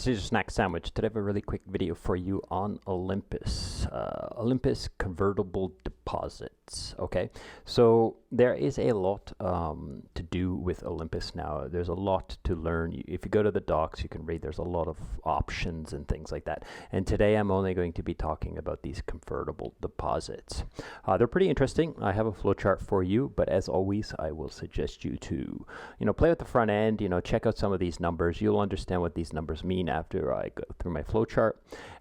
this is your snack sandwich. Today I have a really quick video for you on Olympus. Olympus convertible deposits. Okay, so there is a lot to do with Olympus now. There's a lot to learn. If you go to the docs, you can read. There's a lot of options and things like that. And today I'm only going to be talking about these convertible deposits. They're pretty interesting. I have a flowchart for you, but as always, I will suggest you to, play with the front end. Check out some of these numbers. You'll understand what these numbers mean after I go through my flowchart.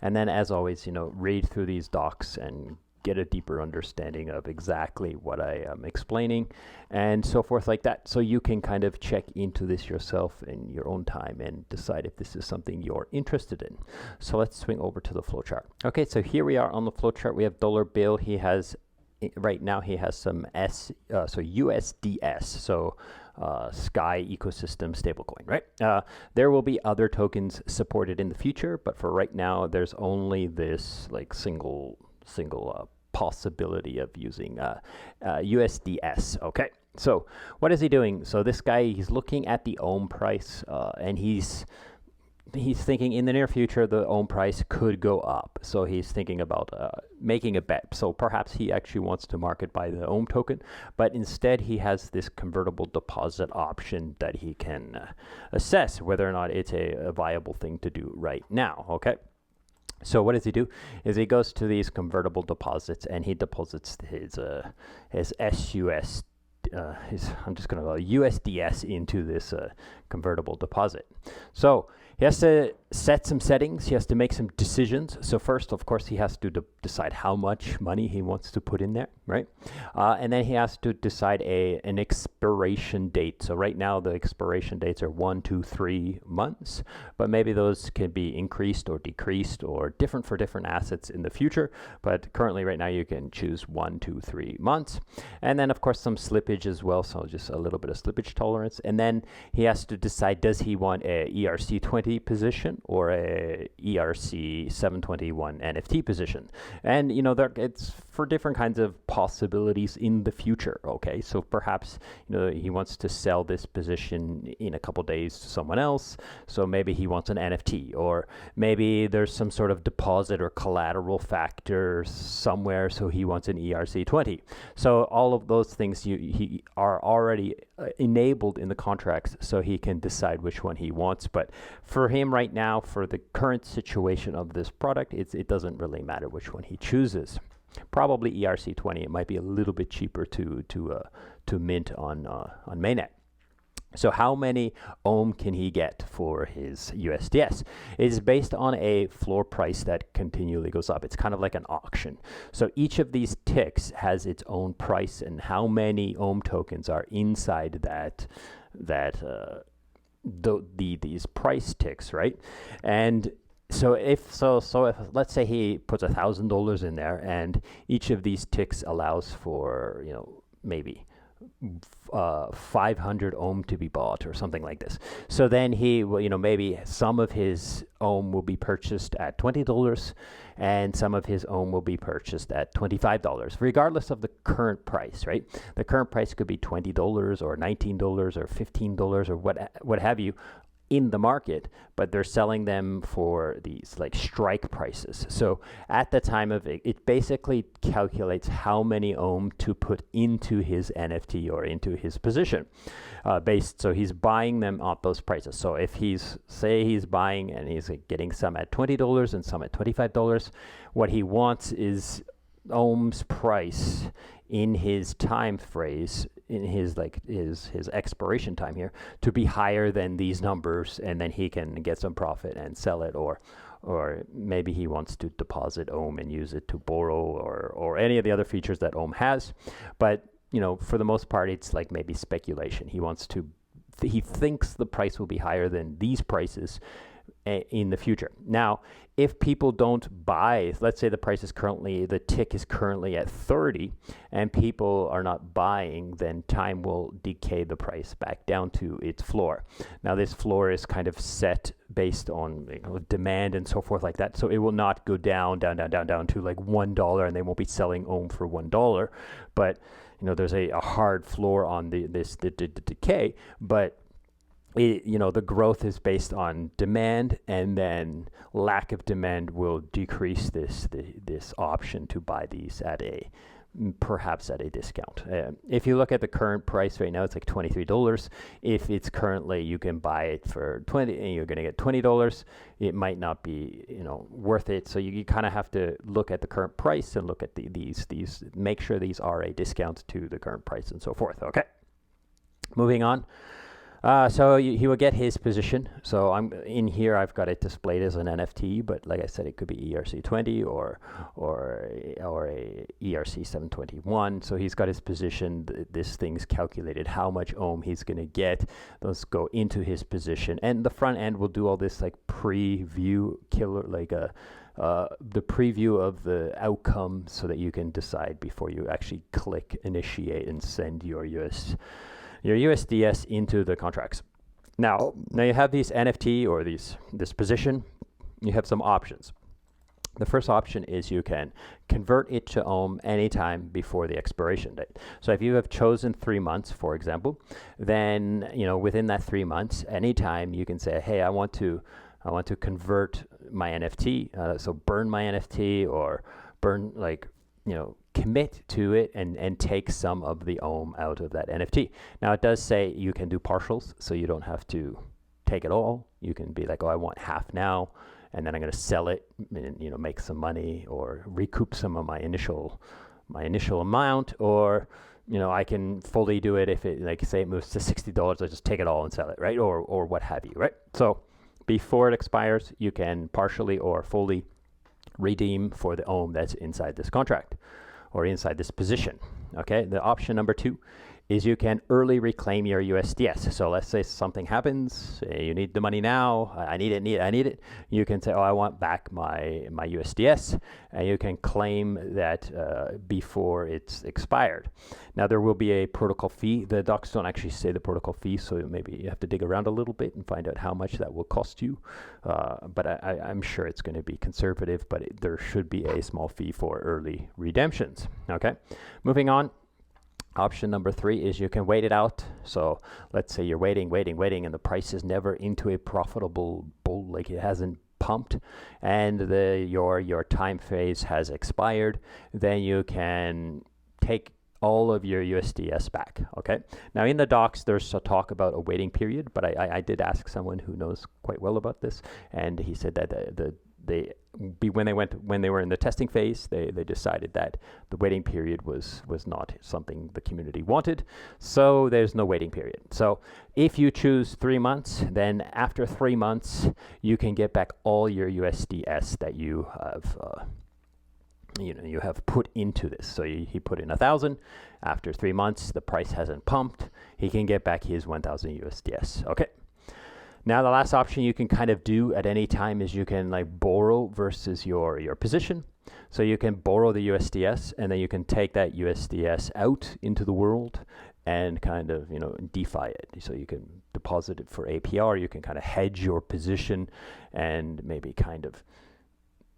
And then, as always, read through these docs and get a deeper understanding of exactly what I am explaining and so forth like that. So you can kind of check into this yourself in your own time and decide if this is something you're interested in. So let's swing over to the flowchart. Okay, so here we are on the flowchart. We have dollar bill. He has right now he has some USDS, so Sky ecosystem stablecoin, right? There will be other tokens supported in the future, but for right now, there's only this like single possibility of using USDS. Okay, so what is he doing? So this guy, he's looking at the ohm price, and he's thinking in the near future the ohm price could go up. So he's thinking about making a bet. So perhaps he actually wants to market buy the ohm token, but instead he has this convertible deposit option that he can assess whether or not it's a viable thing to do right now. Okay. So what does he do? Is he goes to these convertible deposits and he deposits his SUS. I'm just going to go USDS into this convertible deposit. So he has to set some settings. He has to make some decisions. So first, of course, he has to decide how much money he wants to put in there, right? And then he has to decide an expiration date. So right now, the expiration dates are 1, 2, 3 months, but maybe those can be increased or decreased or different for different assets in the future. But currently, right now, you can choose 1, 2, 3 months. And then, of course, some slippage as well. So just a little bit of slippage tolerance. And then he has to decide, does he want a ERC20 position or a ERC 721 NFT position? And it's for different kinds of possibilities in the future. Okay, so perhaps he wants to sell this position in a couple days to someone else, so maybe he wants an NFT, or maybe there's some sort of deposit or collateral factor somewhere, so he wants an ERC20. So all of those things he are already enabled in the contracts, so he can decide which one he wants. But for him right now, for the current situation of this product, it doesn't really matter which one he chooses. Probably ERC20. It might be a little bit cheaper to mint on mainnet. So how many ohm can he get for his USDS? It is based on a floor price that continually goes up. It's kind of like an auction. So each of these ticks has its own price, and how many ohm tokens are inside these price ticks, right? And so if let's say he puts $1,000 in there, and each of these ticks allows for maybe 500 ohm to be bought or something like this. So then he will, maybe some of his ohm will be purchased at $20 and some of his ohm will be purchased at $25, regardless of the current price, right? The current price could be $20 or $19 or $15 or what have you in the market, but they're selling them for these like strike prices. So at the time of it basically calculates how many ohm to put into his NFT or into his position, so he's buying them at those prices. So if he's buying and he's getting some at $20 and some at $25, what he wants is ohm's price in his time phrase, in his expiration time here, to be higher than these numbers, and then he can get some profit and sell it, or maybe he wants to deposit ohm and use it to borrow, or any of the other features that ohm has. But for the most part, it's like maybe speculation. He thinks the price will be higher than these prices in the future. Now, if people don't buy, let's say the tick is currently at 30 and people are not buying, then time will decay the price back down to its floor. Now this floor is kind of set based on demand and so forth like that. So it will not go down to like $1, and they won't be selling ohm for $1. But there's a hard floor on the decay. But the growth is based on demand, and then lack of demand will decrease this option to buy these perhaps at a discount. If you look at the current price right now, it's like $23. If it's currently, you can buy it for 20 and you're going to get $20, it might not be worth it. So you kind of have to look at the current price and look at these make sure these are a discount to the current price and so forth. Okay, moving on. So he will get his position. So I'm in here. I've got it displayed as an NFT, but like I said, it could be ERC20 or a ERC721. So he's got his position. This thing's calculated how much ohm he's going to get. Those go into his position, and the front end will do all this like preview killer, like the preview of the outcome, so that you can decide before you actually click initiate and send your USDS into the contracts. Now you have these NFT or this position. You have some options. The first option is you can convert it to ohm anytime before the expiration date. So if you have chosen 3 months, for example, then within that 3 months, anytime you can say, hey, I want to convert my NFT. So burn my NFT, or burn commit to it and take some of the ohm out of that NFT. Now it does say you can do partials, so you don't have to take it all. You can be like, oh, I want half now, and then I'm going to sell it and make some money or recoup some of my initial amount, or I can fully do it if it, like, say it moves to $60, I just take it all and sell it, right? Or what have you, right? So before it expires, you can partially or fully redeem for the ohm that's inside this contract or inside this position. Okay, the option number 2 is you can early reclaim your USDS. So let's say something happens, you need the money now, I need it. You can say, oh, I want back my USDS, and you can claim that before it's expired. Now there will be a protocol fee. The docs don't actually say the protocol fee, so maybe you have to dig around a little bit and find out how much that will cost you. But I'm sure it's going to be conservative, but there should be a small fee for early redemptions. Okay, moving on. Option number 3 is you can wait it out. So let's say you're waiting, and the price is never into a profitable bull, like it hasn't pumped, and your time phase has expired. Then you can take all of your USDS back. Okay. Now in the docs, there's a talk about a waiting period, but I did ask someone who knows quite well about this, and he said that when they were in the testing phase, they decided that the waiting period was not something the community wanted, so there's no waiting period. So if you choose 3 months, then after 3 months you can get back all your USDS that you have you have put into this. So he put in 1,000. After 3 months, the price hasn't pumped, he can get back his 1,000 USDS. Okay. Now the last option you can kind of do at any time is you can borrow versus your position. So you can borrow the USDS, and then you can take that USDS out into the world and kind of DeFi it. So you can deposit it for APR. You can kind of hedge your position and maybe kind of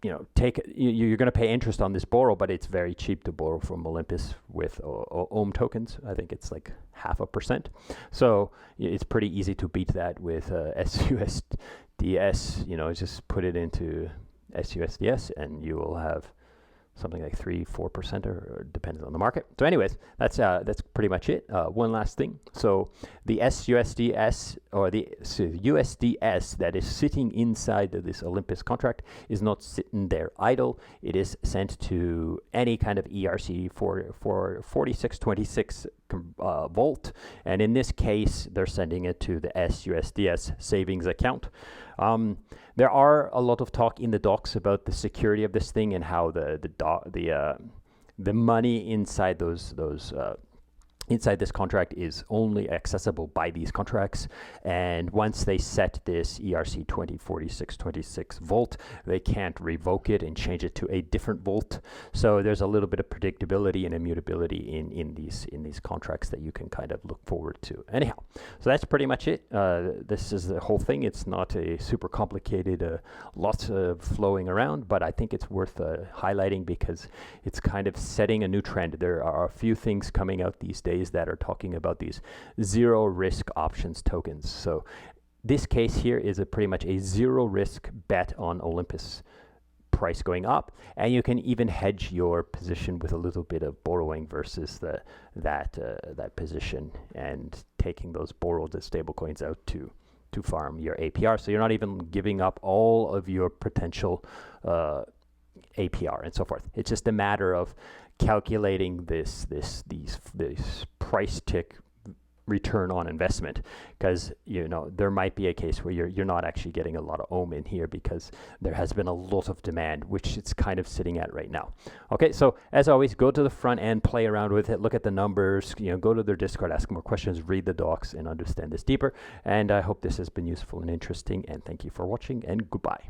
you're going to pay interest on this borrow, but it's very cheap to borrow from Olympus with ohm tokens. I think it's like 0.5%. So it's pretty easy to beat that with SUSDS. Just put it into SUSDS and you will have something like 3-4%, or depends on the market. So anyways, that's pretty much it. One last thing. So the SUSDS, or the USDS that is sitting inside of this Olympus contract, is not sitting there idle. It is sent to any kind of ERC for 4626 volt, and in this case they're sending it to the SUSDS savings account. There are a lot of talk in the docs about the security of this thing and how the money inside inside this contract is only accessible by these contracts, and once they set this ERC 204626 volt, they can't revoke it and change it to a different volt. So there's a little bit of predictability and immutability in these contracts that you can kind of look forward to. Anyhow, so that's pretty much it. This is the whole thing. It's not a super complicated, lots of flowing around, but I think it's worth highlighting because it's kind of setting a new trend. There are a few things coming out these days companies that are talking about these zero risk options tokens. So this case here is pretty much a zero risk bet on Olympus price going up, and you can even hedge your position with a little bit of borrowing versus that position, and taking those borrowed stable coins out to farm your APR. So you're not even giving up all of your potential APR and so forth. It's just a matter of calculating this price tick return on investment, because there might be a case where you're not actually getting a lot of ohm in here because there has been a lot of demand, which it's kind of sitting at right now. Okay, so as always, go to the front end, play around with it, look at the numbers, go to their Discord, ask more questions, read the docs, and understand this deeper. And I hope this has been useful and interesting, and thank you for watching, and goodbye.